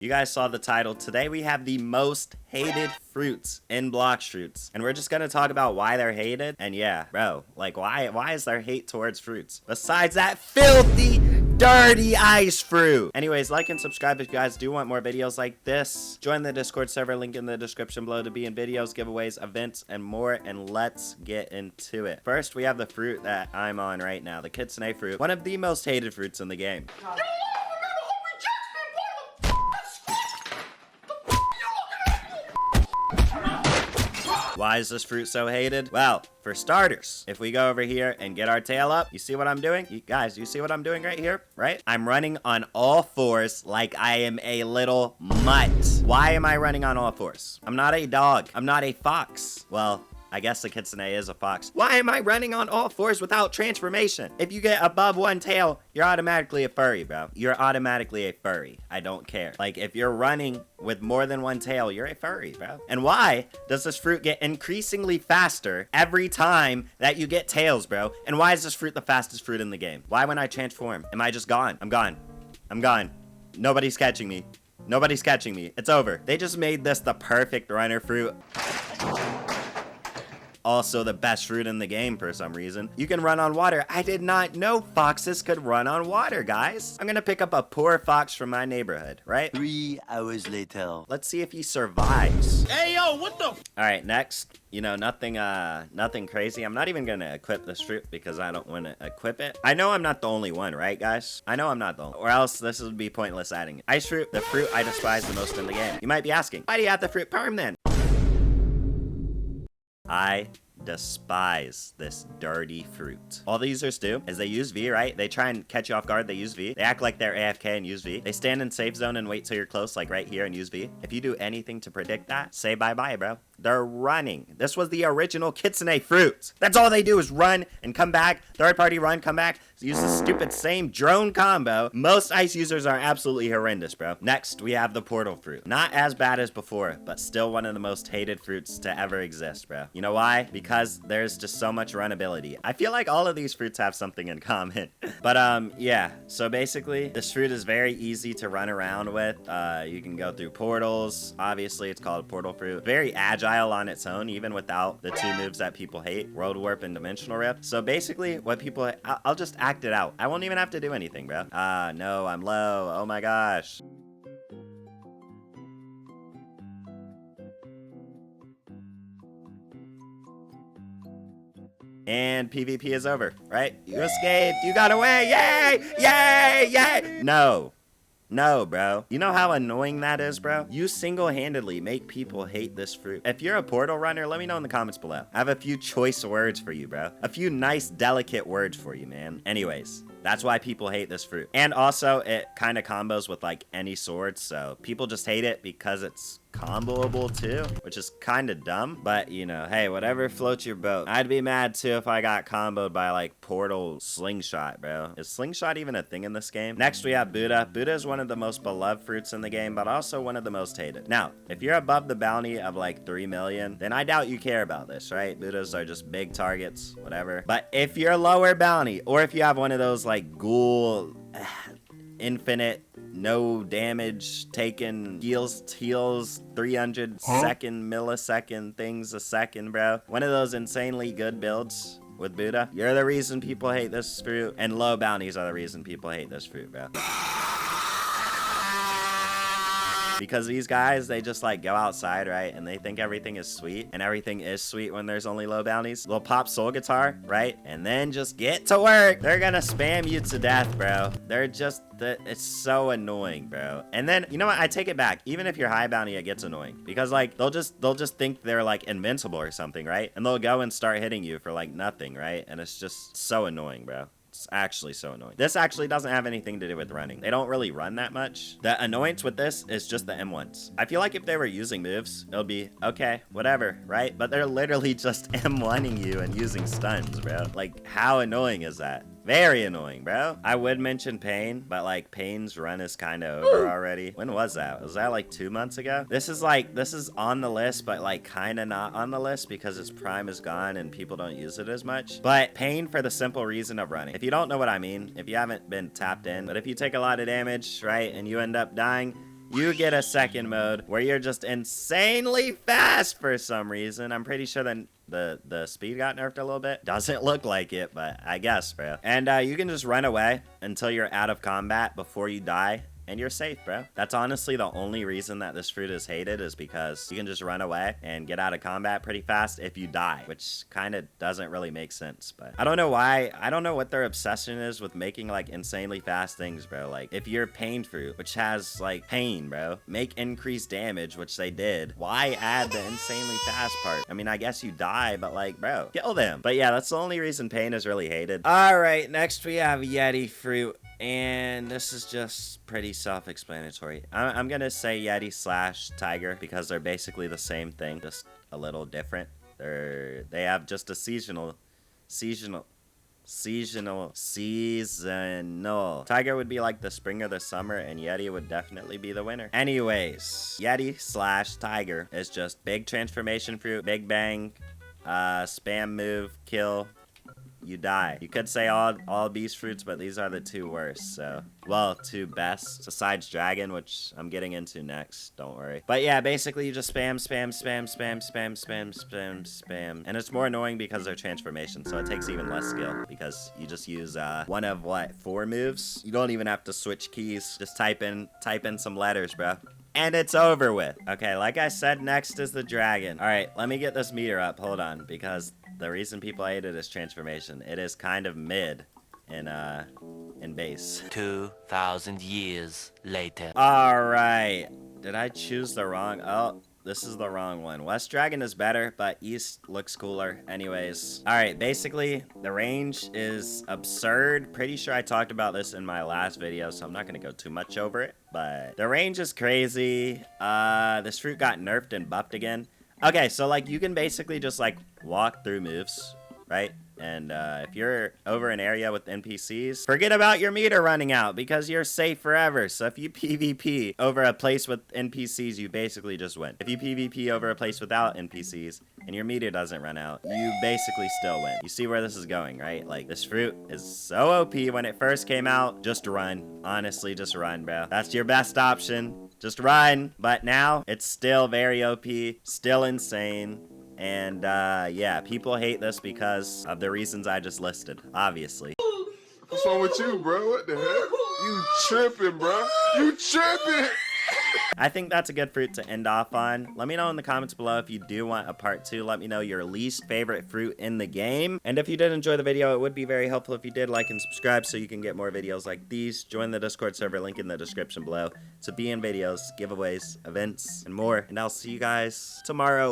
You guys saw the title. Today we have the most hated fruits in Blox fruits. And we're just gonna talk about why they're hated. And yeah, bro, like why is there hate towards fruits? Besides that filthy, dirty ice fruit. Anyways, like and subscribe if you guys do want more videos like this. Join the Discord server, link in the description below to be in videos, giveaways, events, and more. And let's get into it. First, we have the fruit that I'm on right now, the Kitsune fruit. One of the most hated fruits in the game. Why is this fruit so hated? Well, for starters, if we go over here and get our tail up, you see what I'm doing? You guys, you see what I'm doing right here, right? I'm running on all fours like I am a little mutt. Why am I running on all fours? I'm not a dog. I'm not a fox. Well, I guess the Kitsune is a fox. Why am I running on all fours without transformation? If you get above one tail, you're automatically a furry, bro. You're automatically a furry. I don't care. Like, if you're running with more than one tail, you're a furry, bro. And why does this fruit get increasingly faster every time that you get tails, bro? And why is this fruit the fastest fruit in the game? Why when I transform? Am I just gone? I'm gone. I'm gone. Nobody's catching me. Nobody's catching me. It's over. They just made this the perfect runner fruit. Also the best fruit in the game for some reason. You can run on water. I did not know foxes could run on water, guys. I'm gonna pick up a poor fox from my neighborhood, right? 3 hours later. Let's see if he survives. Hey, yo, what the? All right, next. You know, nothing crazy. I'm not even gonna equip this fruit because I don't want to equip it. I know I'm not the only one, right, guys? I know I'm not the only, or else this would be pointless adding it. Ice fruit, the fruit I despise the most in the game. You might be asking, why do you have the fruit perm then? I despise this dirty fruit. All the users do is they use V, right? They try and catch you off guard. They use V. They act like they're AFK and use V. They stand in safe zone and wait till you're close, like right here, and use V. If you do anything to predict that, say bye-bye, bro. They're running. This was the original Kitsune fruit. That's all they do is run and come back. Third party run, come back. Use the stupid same drone combo. Most ice users are absolutely horrendous, bro. Next, we have the portal fruit. Not as bad as before, but still one of the most hated fruits to ever exist, bro. You know why? Because there's just so much runability. I feel like all of these fruits have something in common. But yeah. So basically, this fruit is very easy to run around with. You can go through portals. Obviously, it's called portal fruit. Very agile on its own, even without the two moves that people hate, World Warp and Dimensional Rift. So basically, what people, I'll just act it out. I won't even have to do anything, bro. No, I'm low. Oh my gosh. And PvP is over, right? You escaped. You got away. Yay! Yay! Yay! No. No, bro. You know how annoying that is, bro? You single-handedly make people hate this fruit. If you're a portal runner, let me know in the comments below. I have a few choice words for you, bro. A few nice, delicate words for you, man. Anyways, that's why people hate this fruit. And also, it kind of combos with, like, any sword, so people just hate it because it's comboable too, which is kind of dumb, but you know, hey, whatever floats your boat. I'd be mad too if I got comboed by like portal slingshot, bro. Is slingshot even a thing in this game? Next we have Buddha. Buddha is one of the most beloved fruits in the game, but also one of the most hated. Now, if you're above the bounty of like 3 million, then I doubt you care about this, right? Buddhas are just big targets, whatever. But if you're lower bounty, or if you have one of those like ghoul infinite no damage taken heals 300 second millisecond things a second, bro, one of those insanely good builds with Buddha, you're the reason people hate this fruit. And low bounties are the reason people hate this fruit, bro. Because these guys, they just like go outside, right? And they think everything is sweet. And everything is sweet when there's only low bounties. They'll pop soul guitar, right? And then just get to work. They're gonna spam you to death, bro. They're just, it's so annoying, bro. And then, you know what? I take it back. Even if you're high bounty, it gets annoying. Because like, they'll just think they're like invincible or something, right? And they'll go and start hitting you for like nothing, right? And it's just so annoying, bro. It's actually so annoying. This actually doesn't have anything to do with running. They don't really run that much. The annoyance with this is just the M1s. I feel like if they were using moves, it'll be okay, whatever, right? But they're literally just M1ing you and using stuns, bro. Like, how annoying is that? Very annoying, bro. I would mention Pain, but like Pain's run is kind of over already. When was that? Was that like 2 months ago? This is on the list, but like kind of not on the list because its prime is gone and people don't use it as much. But Pain for the simple reason of running. If you don't know what I mean, if you haven't been tapped in, but if you take a lot of damage, right, and you end up dying, You get a second mode where you're just insanely fast for some reason. I'm pretty sure that the speed got nerfed a little bit. Doesn't look like it, but I guess, bro. And you can just run away until you're out of combat before you die. And you're safe, bro. That's honestly the only reason that this fruit is hated, is because you can just run away and get out of combat pretty fast if you die, which kind of doesn't really make sense. But I don't know why. I don't know what their obsession is with making like insanely fast things, bro. Like if you're pain fruit, which has like pain, bro, make increased damage, which they did. Why add the insanely fast part? I mean, I guess you die, but like, bro, kill them. But yeah, that's the only reason pain is really hated. All right, next we have Yeti fruit. And this is just pretty self-explanatory. I'm gonna say Yeti / Tiger because they're basically the same thing, just a little different. They have just a seasonal. Tiger would be like the spring or the summer, and Yeti would definitely be the winter. Anyways, Yeti / Tiger is just big transformation fruit, big bang, spam move, kill. You die. You could say all beast fruits, but these are the two worst, so. Well, two best, besides dragon, which I'm getting into next, don't worry. But yeah, basically you just spam. And it's more annoying because they're transformation, so it takes even less skill, because you just use one of, what, 4 moves? You don't even have to switch keys. Just type in some letters, bro. And it's over with. Okay, like I said, next is the dragon. All right, let me get this meter up. Hold on, because the reason people hate it is transformation. It is kind of mid in base. 2,000 years later. All right. Did I choose the wrong? Oh, this is the wrong one. West Dragon is better, but East looks cooler. Anyways. All right, basically, the range is absurd. Pretty sure I talked about this in my last video, so I'm not going to go too much over it. But the range is crazy. This fruit got nerfed and buffed again. Okay, so, like, you can basically just, like, walk through moves, right? And if you're over an area with NPCs, forget about your meter running out because you're safe forever. So if you PvP over a place with NPCs, you basically just win. If you PvP over a place without NPCs and your meter doesn't run out, you basically still win. You see where this is going, right? Like, this fruit is so OP when it first came out. Just run. Honestly, just run, bro. That's your best option. Just run. But now, it's still very OP, still insane. And, yeah, people hate this because of the reasons I just listed, obviously. What's wrong with you, bro? What the heck? You tripping, bro. You tripping. I think that's a good fruit to end off on. Let me know in the comments below if you do want a part 2. Let me know your least favorite fruit in the game. And if you did enjoy the video, it would be very helpful if you did like and subscribe so you can get more videos like these. Join the Discord server, link in the description below, to be in videos, giveaways, events, and more. And I'll see you guys tomorrow.